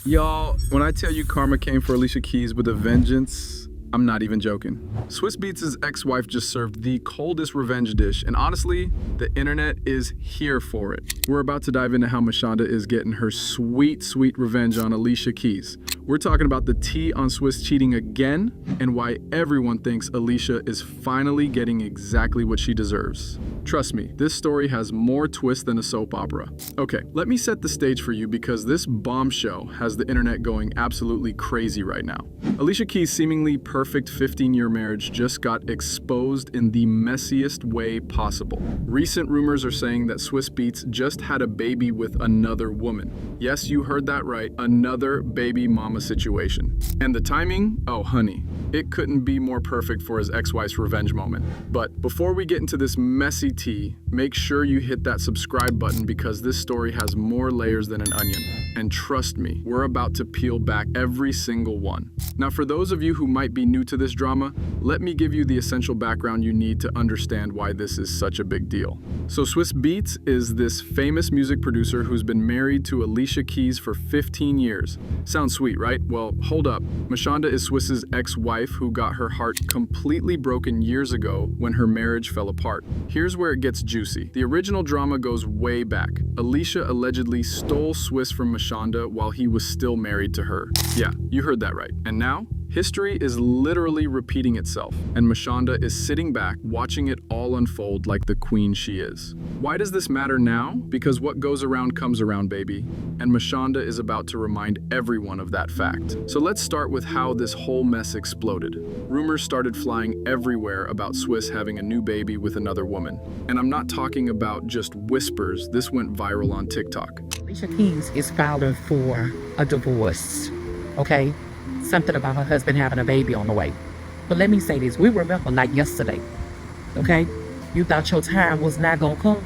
Y'all, when I tell you karma came for Alicia Keys with a vengeance, I'm not even joking. Swizz Beatz' ex-wife just served the coldest revenge dish, and honestly, the internet is here for it. We're about to dive into how Mashonda is getting her sweet, sweet revenge on Alicia Keys. We're talking about the tea on Swizz cheating again, and why everyone thinks Alicia is finally getting exactly what she deserves. Trust me, this story has more twists than a soap opera. Okay, let me set the stage for you because this bombshell has the internet going absolutely crazy right now. Alicia Keys' seemingly perfect 15-year marriage just got exposed in the messiest way possible. Recent rumors are saying that Swizz Beatz just had a baby with another woman. Yes, you heard that right, another baby mama situation. And the timing? Oh honey, it couldn't be more perfect for his ex-wife's revenge moment. But before we get into this messy tea, make sure you hit that subscribe button because this story has more layers than an onion. And trust me, we're about to peel back every single one. Now for those of you who might be new to this drama, let me give you the essential background you need to understand why this is such a big deal. So Swizz Beatz is this famous music producer who's been married to Alicia Keys for 15 years. Sounds sweet, right? Well, hold up. Mashonda is Swizz's ex-wife who got her heart completely broken years ago when her marriage fell apart. Here's where it gets juicy. The original drama goes way back. Alicia allegedly stole Swizz from Mashonda while he was still married to her. Yeah, you heard that right. And now, history is literally repeating itself, and Mashonda is sitting back, watching it all unfold like the queen she is. Why does this matter now? Because what goes around comes around, baby. And Mashonda is about to remind everyone of that fact. So let's start with how this whole mess exploded. Rumors started flying everywhere about Swizz having a new baby with another woman. And I'm not talking about just whispers, this went viral on TikTok. Alicia Keys is filing for a divorce, okay? Something about her husband having a baby on the way. But let me say this, we remember like yesterday, okay? You thought your time was not gonna come.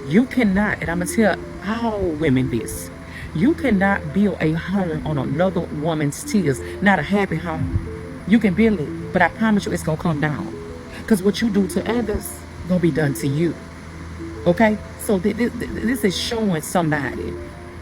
You cannot, and I'm gonna tell all women this, you cannot build a home on another woman's tears, not a happy home. You can build it, but I promise you it's gonna come down. Because what you do to others, gonna be done to you, okay? So this is showing somebody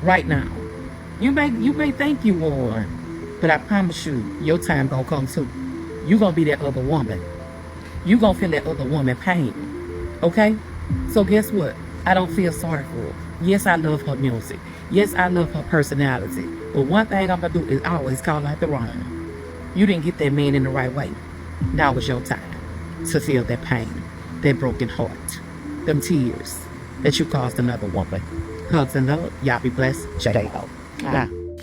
right now. You may think you won, but I promise you, your time gonna come too. You gonna be that other woman. You gonna feel that other woman pain, okay? So guess what? I don't feel sorry for her. Yes, I love her music. Yes, I love her personality. But one thing I'm gonna do is always call out the wrong. You didn't get that man in the right way. Now is your time to feel that pain, that broken heart, them tears that you caused another woman. Hugs and love. Y'all be blessed. J-Ho.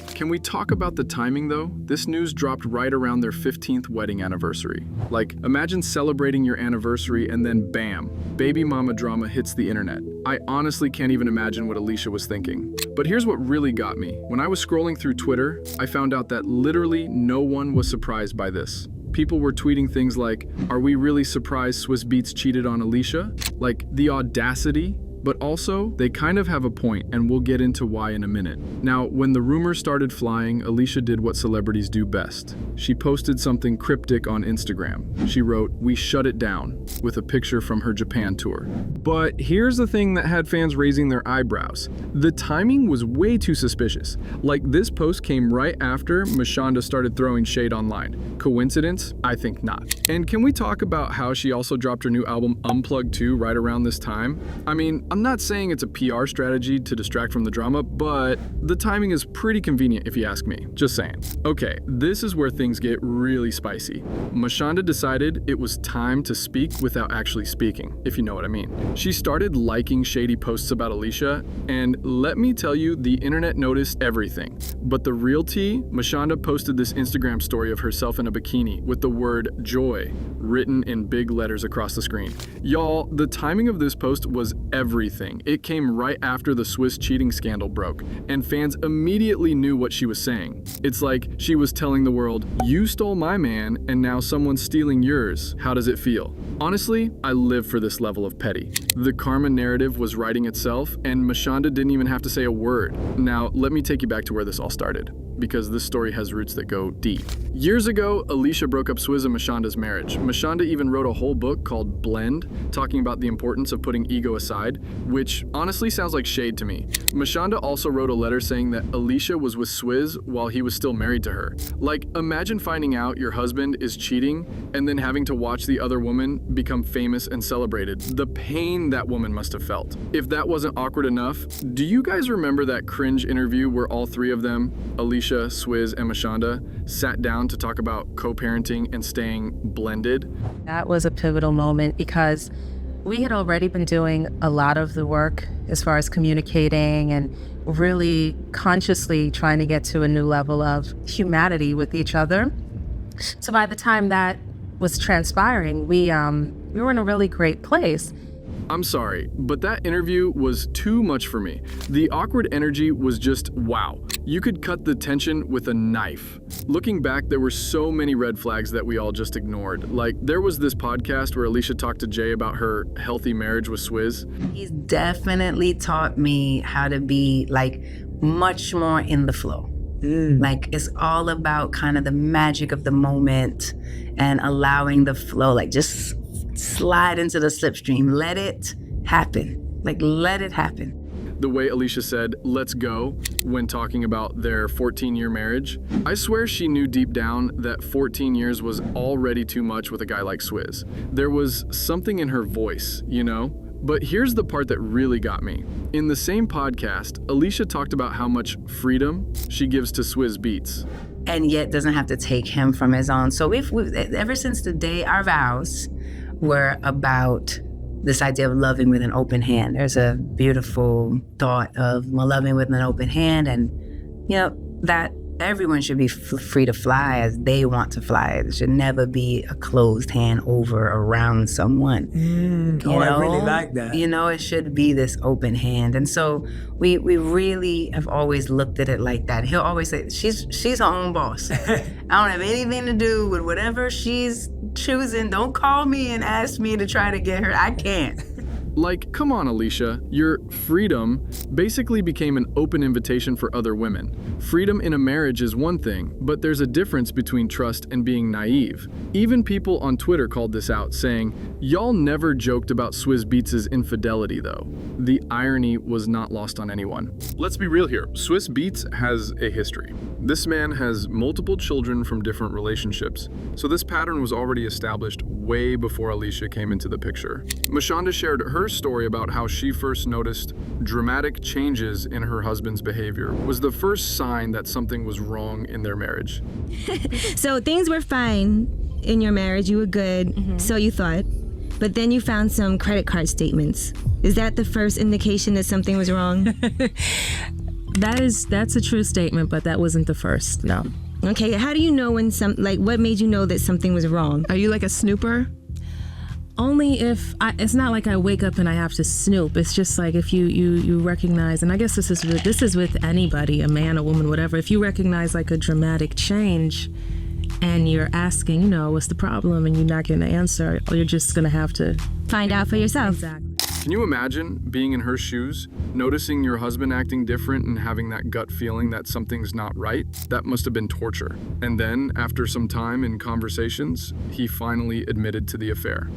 Can we talk about the timing though? This news dropped right around their 15th wedding anniversary. Like, imagine celebrating your anniversary and then bam, baby mama drama hits the internet. I honestly can't even imagine what Alicia was thinking. But here's what really got me. When I was scrolling through Twitter, I found out that literally no one was surprised by this. People were tweeting things like, are we really surprised Swizz Beatz cheated on Alicia? Like, the audacity. But also, they kind of have a point, and we'll get into why in a minute. Now, when the rumors started flying, Alicia did what celebrities do best. She posted something cryptic on Instagram. She wrote, "We shut it down," with a picture from her Japan tour. But here's the thing that had fans raising their eyebrows. The timing was way too suspicious. Like, this post came right after Mashonda started throwing shade online. Coincidence? I think not. And can we talk about how she also dropped her new album Unplugged 2 right around this time? I mean, I'm not saying it's a PR strategy to distract from the drama, but the timing is pretty convenient if you ask me. Just saying. Okay, this is where things get really spicy. Mashonda decided it was time to speak without actually speaking, if you know what I mean. She started liking shady posts about Alicia, and let me tell you, the internet noticed everything. But the real tea, Mashonda posted this Instagram story of herself in a bikini with the word joy written in big letters across the screen. Y'all, the timing of this post was everything. It came right after the Swizz cheating scandal broke, and fans immediately knew what she was saying. It's like she was telling the world, you stole my man, and now someone's stealing yours. How does it feel? Honestly, I live for this level of petty. The karma narrative was writing itself, and Mashonda didn't even have to say a word. Now, let me take you back to where this all started. because this story has roots that go deep. Years ago, Alicia broke up Swizz and Mashonda's marriage. Mashonda even wrote a whole book called Blend, talking about the importance of putting ego aside, which honestly sounds like shade to me. Mashonda also wrote a letter saying that Alicia was with Swizz while he was still married to her. Like, imagine finding out your husband is cheating and then having to watch the other woman become famous and celebrated. The pain that woman must have felt. If that wasn't awkward enough, do you guys remember that cringe interview where all three of them, Alicia, Swizz, and Mashonda, sat down to talk about co-parenting and staying blended? That was a pivotal moment because we had already been doing a lot of the work as far as communicating and really consciously trying to get to a new level of humanity with each other. So by the time that was transpiring, we were in a really great place. I'm sorry, but that interview was too much for me. The awkward energy was just wow. You could cut the tension with a knife. Looking back, there were so many red flags that we all just ignored. Like, there was this podcast where Alicia talked to Jay about her healthy marriage with Swizz. He's definitely taught me how to be like much more in the flow. Like, it's all about kind of the magic of the moment and allowing the flow, like just slide into the slipstream. Let it happen. Like, let it happen. The way Alicia said, "let's go," when talking about their 14-year marriage, I swear she knew deep down that 14 years was already too much with a guy like Swizz. There was something in her voice, you know? But here's the part that really got me. In the same podcast, Alicia talked about how much freedom she gives to Swizz Beatz. And yet doesn't have to take him from his own. So we've ever since the day our vows were about this idea of loving with an open hand. There's a beautiful thought of loving with an open hand, and you know that everyone should be free to fly as they want to fly. It should never be a closed hand over around someone. I really like that. You know, it should be this open hand. And so we really have always looked at it like that. He'll always say, she's her own boss. I don't have anything to do with whatever she's choosing. Don't call me and ask me to try to get her. I can't. Like, come on, Alicia. Your freedom basically became an open invitation for other women. Freedom in a marriage is one thing, but there's a difference between trust and being naive. Even people on Twitter called this out, saying, "Y'all never joked about Swizz Beatz' infidelity, though." The irony was not lost on anyone. Let's be real here. Swizz Beatz has a history. This man has multiple children from different relationships, so this pattern was already established way before Alicia came into the picture. Mashonda shared her story about how she first noticed dramatic changes in her husband's behavior was the first sign that something was wrong in their marriage. So things were fine in your marriage, you were good, so you thought, but then you found some credit card statements. Is that the first indication that something was wrong? That's a true statement, but that wasn't the first, no. Okay, how do you know when what made you know that something was wrong? Are you like a snooper? Only if it's not like I wake up and I have to snoop. It's just like if you recognize, and I guess this is with anybody, a man, a woman, whatever. If you recognize like a dramatic change, and you're asking, you know, what's the problem, and you're not getting an answer, or you're just gonna have to Find out for yourself. Exactly. Can you imagine being in her shoes, noticing your husband acting different and having that gut feeling that something's not right? That must have been torture. And then, after some time in conversations, he finally admitted to the affair.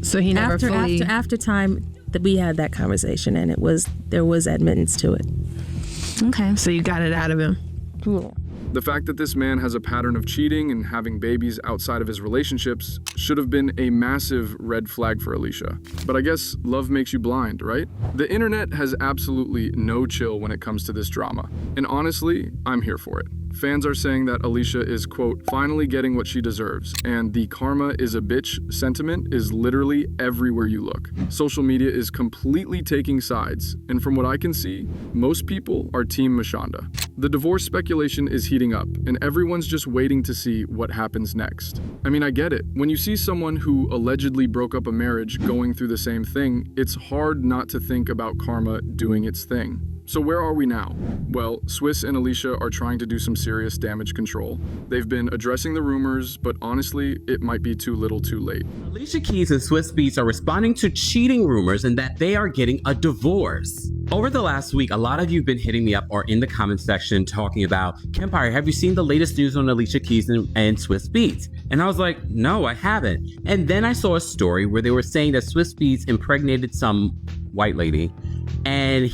So he never after time that we had that conversation, and there was admittance to it. Okay. So you got it out of him. Cool. The fact that this man has a pattern of cheating and having babies outside of his relationships should have been a massive red flag for Alicia. But I guess love makes you blind, right? The internet has absolutely no chill when it comes to this drama. And honestly, I'm here for it. Fans are saying that Alicia is, quote, finally getting what she deserves, and the karma is a bitch sentiment is literally everywhere you look. Social media is completely taking sides, and from what I can see, most people are Team Mashonda. The divorce speculation is heating up, and everyone's just waiting to see what happens next. I mean, I get it. When you see someone who allegedly broke up a marriage going through the same thing, it's hard not to think about karma doing its thing. So where are we now? Well, Swizz and Alicia are trying to do some serious damage control. They've been addressing the rumors, but honestly, it might be too little too late. Alicia Keys and Swizz Beatz are responding to cheating rumors and that they are getting a divorce. Over the last week, a lot of you have been hitting me up or in the comment section talking about, Kempire, have you seen the latest news on Alicia Keys and Swizz Beatz? And I was like, no, I haven't. And then I saw a story where they were saying that Swizz Beatz impregnated some white lady and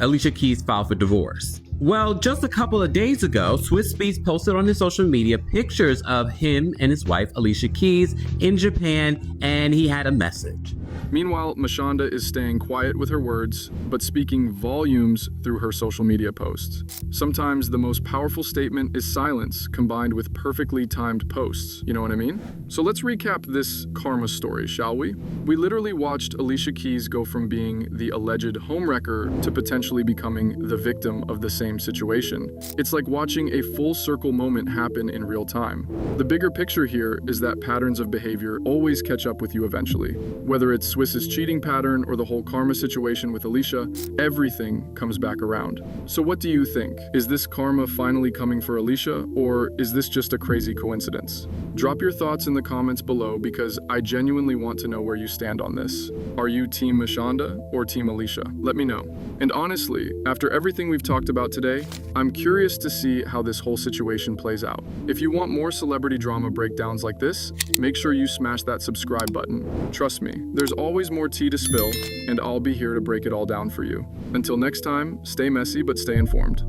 Alicia Keys filed for divorce. Well, just a couple of days ago, Swizz Beatz posted on his social media pictures of him and his wife, Alicia Keys, in Japan, and he had a message. Meanwhile, Mashonda is staying quiet with her words, but speaking volumes through her social media posts. Sometimes the most powerful statement is silence combined with perfectly timed posts, you know what I mean? So let's recap this karma story, shall we? We literally watched Alicia Keys go from being the alleged homewrecker to potentially becoming the victim of the same situation. It's like watching a full circle moment happen in real time. The bigger picture here is that patterns of behavior always catch up with you eventually. Whether it's Swiss's cheating pattern or the whole karma situation with Alicia, everything comes back around. So what do you think? Is this karma finally coming for Alicia, or is this just a crazy coincidence? Drop your thoughts in the comments below because I genuinely want to know where you stand on this. Are you Team Mashonda or Team Alicia? Let me know. And honestly, after everything we've talked about today, I'm curious to see how this whole situation plays out. If you want more celebrity drama breakdowns like this, make sure you smash that subscribe button. Trust me, there's always more tea to spill, and I'll be here to break it all down for you. Until next time, stay messy but stay informed.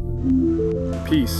Peace.